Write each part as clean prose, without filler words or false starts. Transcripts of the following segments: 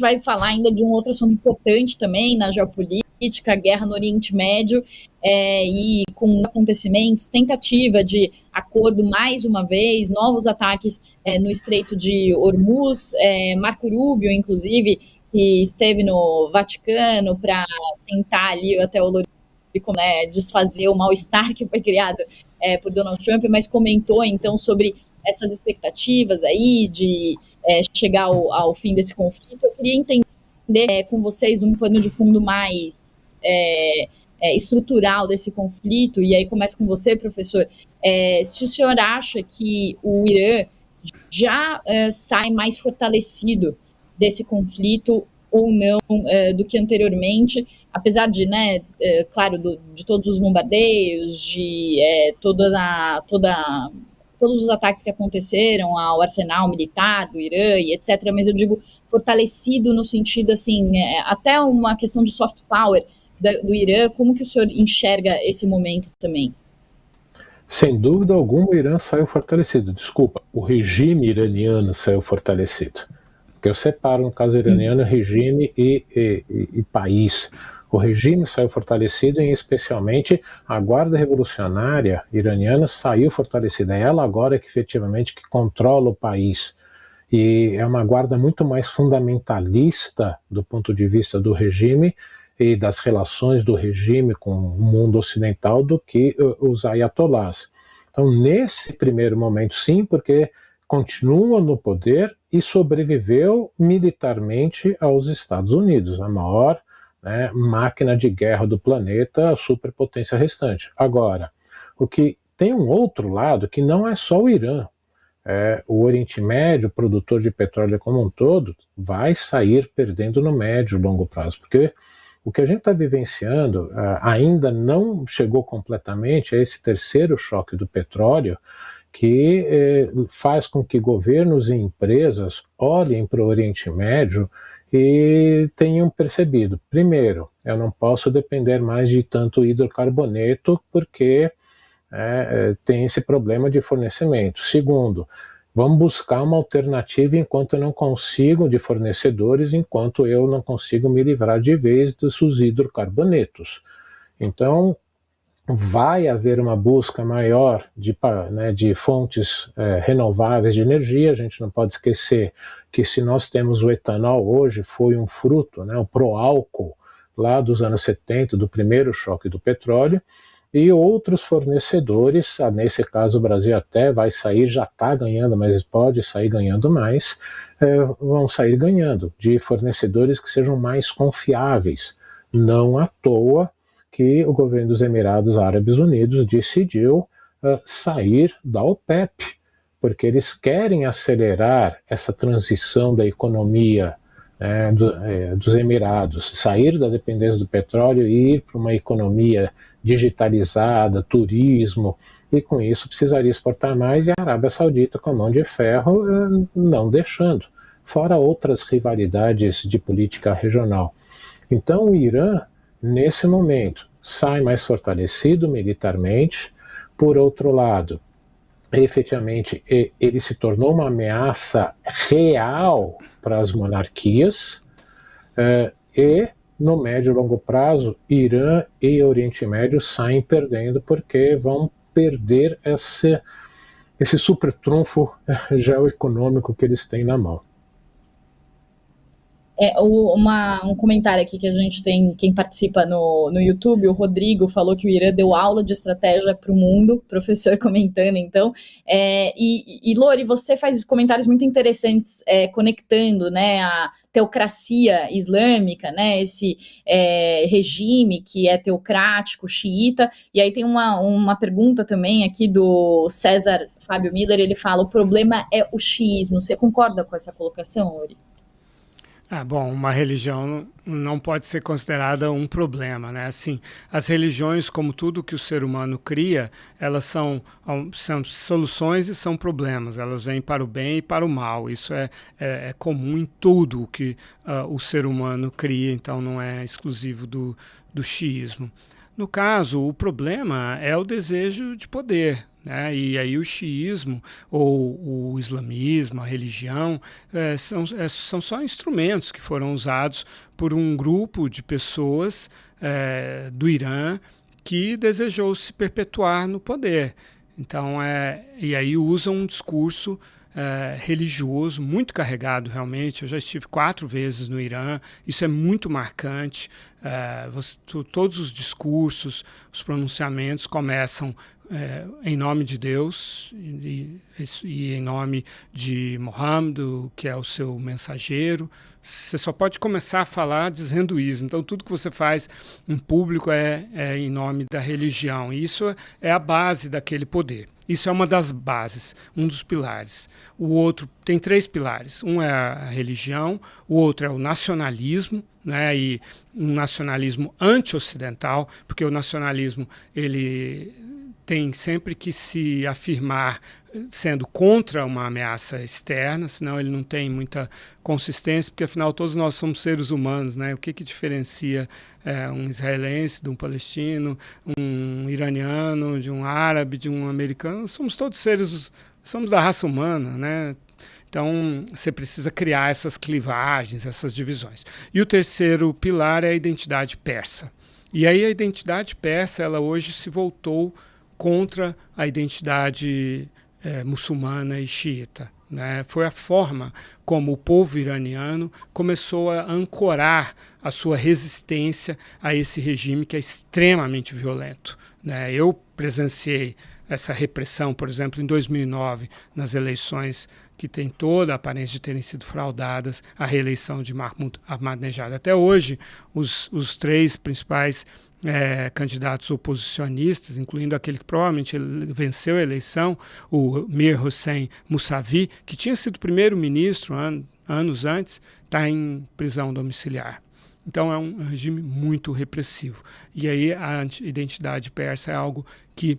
vai falar ainda de um outro assunto importante também na geopolítica, a guerra no Oriente Médio, e com acontecimentos, tentativa de acordo mais uma vez, novos ataques no Estreito de Hormuz, Marco Rubio, inclusive, que esteve no Vaticano para tentar ali até o desfazer o mal-estar que foi criado por Donald Trump, mas comentou então sobre essas expectativas aí de chegar ao fim desse conflito. Eu queria entender com vocês, num pano de fundo mais estrutural desse conflito, e aí começo com você, professor, se o senhor acha que o Irã já sai mais fortalecido desse conflito ou não do que anteriormente, apesar de, claro, de todos os bombardeios, de todos os ataques que aconteceram ao arsenal militar do Irã e etc., mas eu digo fortalecido no sentido, assim, até uma questão de soft power do Irã. Como que o senhor enxerga esse momento também? Sem dúvida alguma, o Irã saiu fortalecido. Desculpa, o regime iraniano saiu fortalecido. Porque eu separo, no caso iraniano, regime e país. O regime saiu fortalecido e, especialmente, a Guarda Revolucionária iraniana saiu fortalecida. É ela agora que, efetivamente, que controla o país. E é uma guarda muito mais fundamentalista do ponto de vista do regime e das relações do regime com o mundo ocidental do que os ayatolás. Então, nesse primeiro momento, sim, porque continua no poder e sobreviveu militarmente aos Estados Unidos, a maior máquina de guerra do planeta, a superpotência restante. Agora, o que tem um outro lado que não é só o Irã. O Oriente Médio, produtor de petróleo como um todo, vai sair perdendo no médio e longo prazo, porque o que a gente está vivenciando ainda não chegou completamente a esse terceiro choque do petróleo, que faz com que governos e empresas olhem para o Oriente Médio e tenham percebido, primeiro, eu não posso depender mais de tanto hidrocarboneto porque tem esse problema de fornecimento. Segundo, vamos buscar uma alternativa enquanto eu não consigo, de fornecedores, enquanto eu não consigo me livrar de vez dos hidrocarbonetos. Então, vai haver uma busca maior de fontes renováveis de energia. A gente não pode esquecer que se nós temos o etanol hoje, foi um fruto, o pró-álcool, lá dos anos 70, do primeiro choque do petróleo, e outros fornecedores, nesse caso o Brasil até vai sair, já está ganhando, mas pode sair ganhando mais, vão sair ganhando de fornecedores que sejam mais confiáveis. Não à toa que o governo dos Emirados Árabes Unidos decidiu sair da OPEP, porque eles querem acelerar essa transição da economia dos Emirados, sair da dependência do petróleo e ir para uma economia digitalizada, turismo, e com isso precisaria exportar mais, e a Arábia Saudita, com a mão de ferro, não deixando, fora outras rivalidades de política regional. Então o Irã, nesse momento, sai mais fortalecido militarmente. Por outro lado, efetivamente, ele se tornou uma ameaça real para as monarquias, e no médio e longo prazo, Irã e Oriente Médio saem perdendo porque vão perder esse super trunfo geoeconômico que eles têm na mão. Um comentário aqui que a gente tem, quem participa no YouTube, o Rodrigo falou que o Irã deu aula de estratégia para o mundo, professor comentando, então. E Lori, você faz comentários muito interessantes, conectando a teocracia islâmica, esse regime que é teocrático, xiita, e aí tem uma pergunta também aqui do César Fábio Miller, ele fala, o problema é o xiismo. Você concorda com essa colocação, Lori? Bom, uma religião não pode ser considerada um problema, né? Assim, as religiões, como tudo que o ser humano cria, elas são soluções e são problemas. Elas vêm para o bem e para o mal. Isso é comum em tudo o que o ser humano cria, então não é exclusivo do xiismo. No caso, o problema é o desejo de poder, né? E aí o xiismo ou o islamismo, a religião, são só instrumentos que foram usados por um grupo de pessoas do Irã que desejou se perpetuar no poder. Então, e aí usam um discurso religioso muito carregado, realmente. Eu já estive 4 vezes no Irã, isso é muito marcante. Todos os discursos, os pronunciamentos começam em nome de Deus e em nome de Muhammad, que é o seu mensageiro. Você só pode começar a falar dizendo isso. Então, tudo que você faz em público é em nome da religião. E isso é a base daquele poder. Isso é uma das bases, um dos pilares. O outro tem 3 pilares. Um é a religião, o outro é o nacionalismo, né? E um nacionalismo anti-ocidental, porque o nacionalismo ele tem sempre que se afirmar sendo contra uma ameaça externa, senão ele não tem muita consistência, porque afinal todos nós somos seres humanos, né? O que diferencia um israelense de um palestino, um iraniano, de um árabe, de um americano? Somos todos seres, somos da raça humana, né? Então, você precisa criar essas clivagens, essas divisões. E o terceiro pilar é a identidade persa. E aí a identidade persa, ela hoje se voltou contra a identidade muçulmana e xiita, né? Foi a forma como o povo iraniano começou a ancorar a sua resistência a esse regime que é extremamente violento, né? Eu presenciei essa repressão, por exemplo, em 2009, nas eleições que tem toda a aparência de terem sido fraudadas, a reeleição de Mahmoud Ahmadinejad. Até hoje, os 3 principais candidatos oposicionistas, incluindo aquele que provavelmente venceu a eleição, o Mir Hossein Mousavi, que tinha sido primeiro-ministro anos antes, está em prisão domiciliar. Então é um regime muito repressivo. E aí a identidade persa é algo que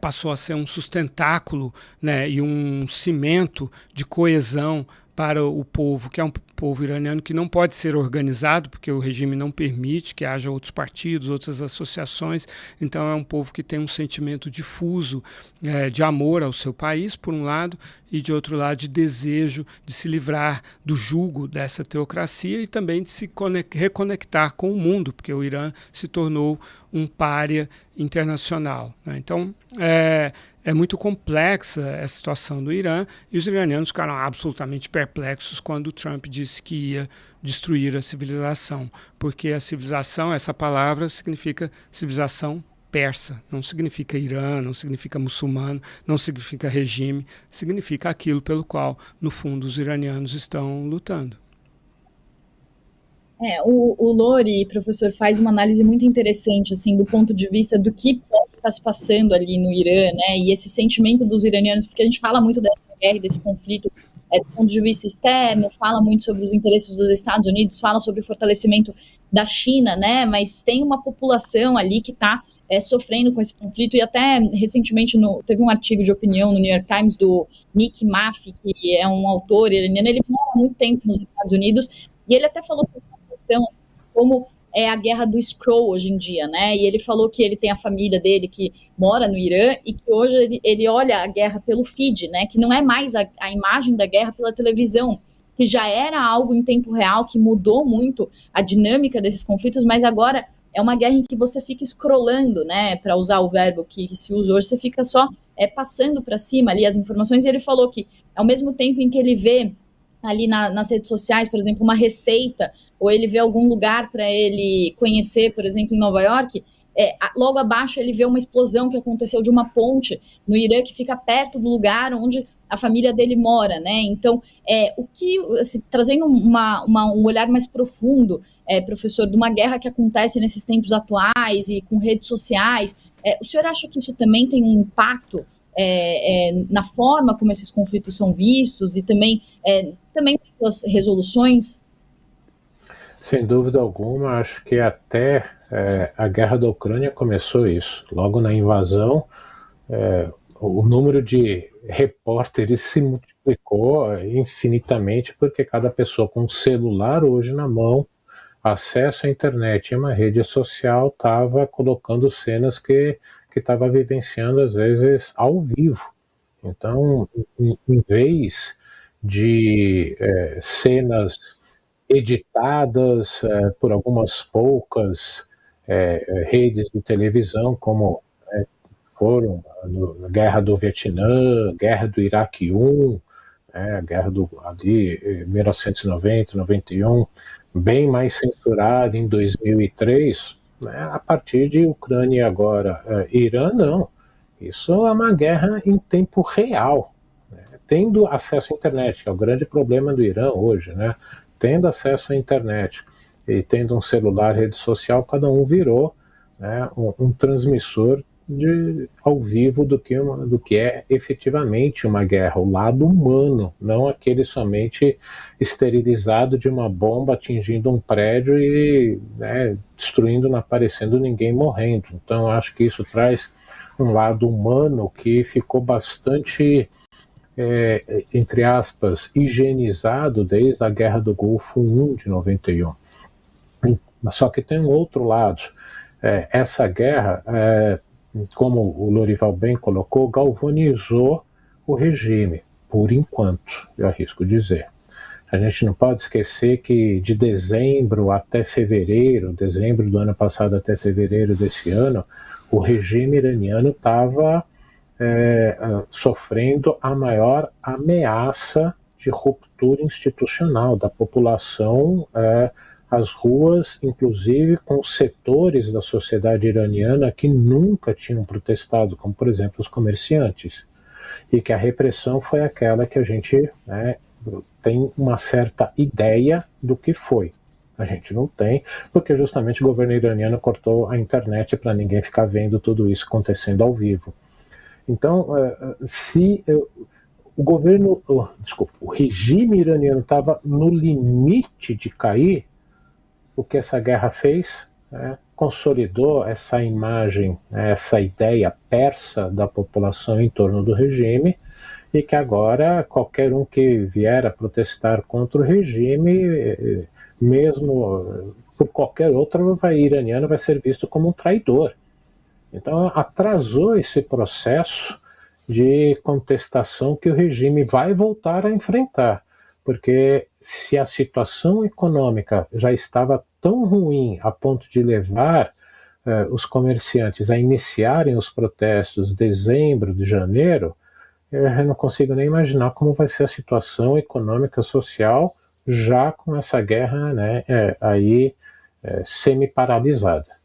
passou a ser um sustentáculo, né, e um cimento de coesão para o povo, que é um povo iraniano que não pode ser organizado, porque o regime não permite que haja outros partidos, outras associações. Então é um povo que tem um sentimento difuso de amor ao seu país, por um lado, e de outro lado de desejo de se livrar do jugo dessa teocracia e também de se reconectar com o mundo, porque o Irã se tornou um pária internacional, né? Então é muito complexa essa situação do Irã, e os iranianos ficaram absolutamente perplexos quando o Trump disse que ia destruir a civilização, porque a civilização, essa palavra significa civilização persa, não significa Irã, não significa muçulmano, não significa regime, significa aquilo pelo qual, no fundo, os iranianos estão lutando. O Lori, professor, faz uma análise muito interessante, assim, do ponto de vista do que pode estar se passando ali no Irã, né, e esse sentimento dos iranianos, porque a gente fala muito dessa guerra, desse conflito, do ponto de vista externo, fala muito sobre os interesses dos Estados Unidos, fala sobre o fortalecimento da China, né, mas tem uma população ali que está sofrendo com esse conflito, e até recentemente teve um artigo de opinião no New York Times do Nick Maffei, que é um autor iraniano, ele mora há muito tempo nos Estados Unidos, e ele até falou sobre assim, como é a guerra do scroll hoje em dia, né? E ele falou que ele tem a família dele que mora no Irã e que hoje ele olha a guerra pelo feed, né? Que não é mais a imagem da guerra pela televisão, que já era algo em tempo real, que mudou muito a dinâmica desses conflitos, mas agora é uma guerra em que você fica scrollando, né? Para usar o verbo que se usa hoje, você fica só passando para cima ali as informações. E ele falou que ao mesmo tempo em que ele vê ali nas redes sociais, por exemplo, uma receita, ou ele vê algum lugar para ele conhecer, por exemplo, em Nova York, logo abaixo ele vê uma explosão que aconteceu de uma ponte no Irã, que fica perto do lugar onde a família dele mora, né? Então, assim, trazendo um olhar mais profundo, professor, de uma guerra que acontece nesses tempos atuais e com redes sociais, o senhor acha que isso também tem um impacto na forma como esses conflitos são vistos e também pelas resoluções? Sem dúvida alguma, acho que até a guerra da Ucrânia começou isso. Logo na invasão, o número de repórteres se multiplicou infinitamente, porque cada pessoa com um celular hoje na mão, acesso à internet e uma rede social, estava colocando cenas que que estava vivenciando, às vezes, ao vivo. Então, em vez de cenas editadas por algumas poucas redes de televisão, como foram na Guerra do Vietnã, Guerra do Iraque I, a guerra ali 1990, 91, bem mais censurada em 2003, né, a partir de Ucrânia e agora Irã, não. Isso é uma guerra em tempo real, né, tendo acesso à internet, que é o grande problema do Irã hoje, né, tendo acesso à internet e tendo um celular, rede social, cada um virou, né, um transmissor ao vivo do que é efetivamente uma guerra, o lado humano, não aquele somente esterilizado de uma bomba atingindo um prédio e, né, destruindo, não aparecendo ninguém morrendo. Então acho que isso traz um lado humano que ficou bastante, entre aspas, higienizado desde a Guerra do Golfo I de 91. Só que tem um outro lado. Essa guerra, como o Lorival bem colocou, galvanizou o regime, por enquanto, eu arrisco dizer. A gente não pode esquecer que de dezembro até fevereiro, dezembro do ano passado até fevereiro desse ano, o regime iraniano estava sofrendo a maior ameaça de ruptura institucional da população, as ruas, inclusive com setores da sociedade iraniana que nunca tinham protestado, como, por exemplo, os comerciantes. E que a repressão foi aquela que a gente, né, tem uma certa ideia do que foi. A gente não tem, porque justamente o governo iraniano cortou a internet para ninguém ficar vendo tudo isso acontecendo ao vivo. Então, se o regime iraniano estava no limite de cair, o que essa guerra fez, consolidou essa imagem, essa ideia persa da população em torno do regime, e que agora qualquer um que vier a protestar contra o regime, mesmo por qualquer outro iraniano, vai ser visto como um traidor. Então atrasou esse processo de contestação que o regime vai voltar a enfrentar, porque se a situação econômica já estava tão ruim a ponto de levar os comerciantes a iniciarem os protestos em dezembro, de janeiro, eu não consigo nem imaginar como vai ser a situação econômica, social, já com essa guerra, né, aí semi-paralisada.